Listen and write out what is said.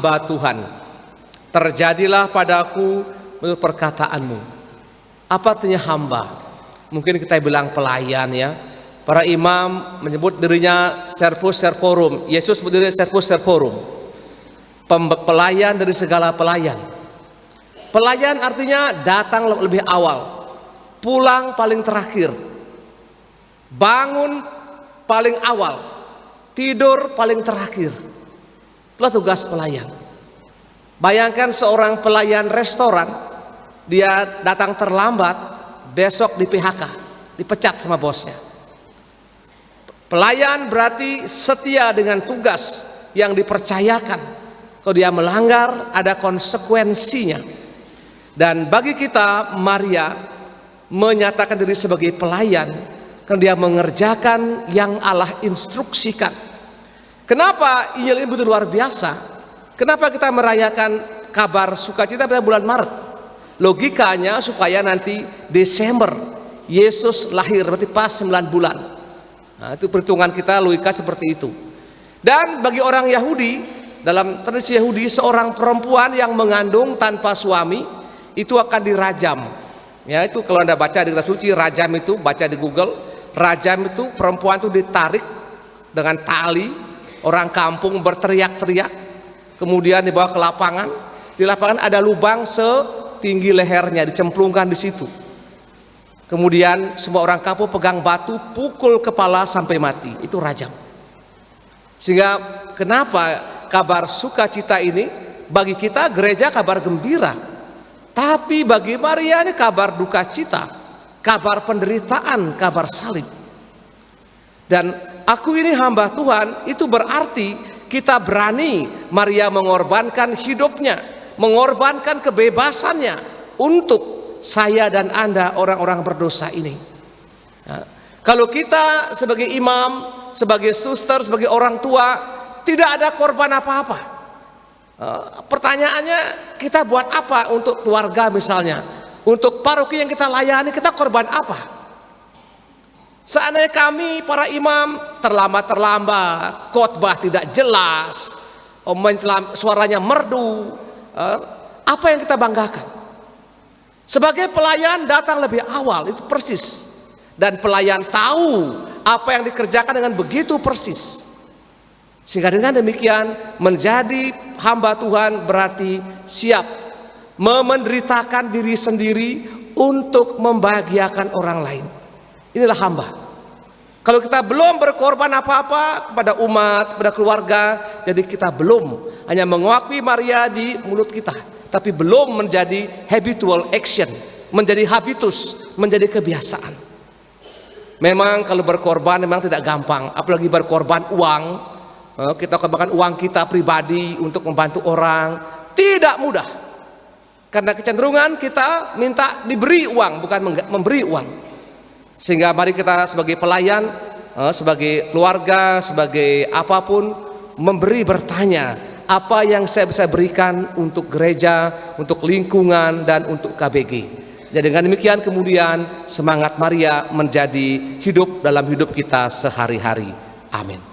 hamba Tuhan, terjadilah padaku menurut perkataanmu. Apa artinya hamba? Mungkin kita bilang pelayan ya. Para imam menyebut dirinya servus servorum. Yesus berdiri servus servorum, pelayan dari segala pelayan. Pelayan artinya datang lebih awal, pulang paling terakhir, bangun paling awal, tidur paling terakhir. Itulah tugas pelayan. Bayangkan seorang pelayan restoran, dia datang terlambat, besok di PHK, dipecat sama bosnya. Pelayan berarti setia dengan tugas yang dipercayakan. Kalau dia melanggar, ada konsekuensinya. Dan bagi kita, Maria menyatakan diri sebagai pelayan karena dia mengerjakan yang Allah instruksikan. Kenapa Injil ini begitu luar biasa? Kenapa kita merayakan kabar sukacita pada bulan Maret? Logikanya supaya nanti Desember Yesus lahir, berarti pas 9 bulan. Nah, itu perhitungan kita, logika seperti itu. Dan bagi orang Yahudi, dalam tradisi Yahudi, seorang perempuan yang mengandung tanpa suami itu akan dirajam. Ya, itu kalau Anda baca di kitab suci, rajam itu, baca di Google, rajam itu perempuan itu ditarik dengan tali, orang kampung berteriak-teriak, kemudian dibawa ke lapangan. Di lapangan ada lubang setinggi lehernya, dicemplungkan di situ. Kemudian semua orang kampung pegang batu, pukul kepala sampai mati. Itu rajam. Sehingga kenapa kabar sukacita ini bagi kita gereja kabar gembira, tapi bagi Maria ini kabar duka cita, kabar penderitaan, kabar salib. Dan aku ini hamba Tuhan, itu berarti kita berani Maria mengorbankan hidupnya, mengorbankan kebebasannya untuk saya dan Anda orang-orang berdosa ini. Nah, kalau kita sebagai imam, sebagai suster, sebagai orang tua tidak ada korban apa-apa, pertanyaannya kita buat apa untuk keluarga misalnya, untuk paroki yang kita layani, kita korban apa? Seandainya kami para imam terlambat, khotbah tidak jelas, suaranya merdu, apa yang kita banggakan? Sebagai pelayan datang lebih awal, itu persis. Dan pelayan tahu apa yang dikerjakan dengan begitu persis. Sehingga dengan demikian menjadi hamba Tuhan berarti siap menderitakan diri sendiri untuk membahagiakan orang lain. Inilah hamba. Kalau kita belum berkorban apa-apa kepada umat, kepada keluarga, jadi kita belum hanya mengakui Maria di mulut kita, tapi belum menjadi habitual action, menjadi habitus, menjadi kebiasaan. Memang kalau berkorban memang tidak gampang, apalagi berkorban uang. Kita korbankan uang kita pribadi untuk membantu orang, tidak mudah. Karena kecenderungan kita minta diberi uang, bukan memberi uang. Sehingga mari kita sebagai pelayan, sebagai keluarga, sebagai apapun, memberi, bertanya, apa yang saya bisa berikan untuk gereja, untuk lingkungan, dan untuk KBG. Jadi dengan demikian kemudian semangat Maria menjadi hidup dalam hidup kita sehari-hari. Amin.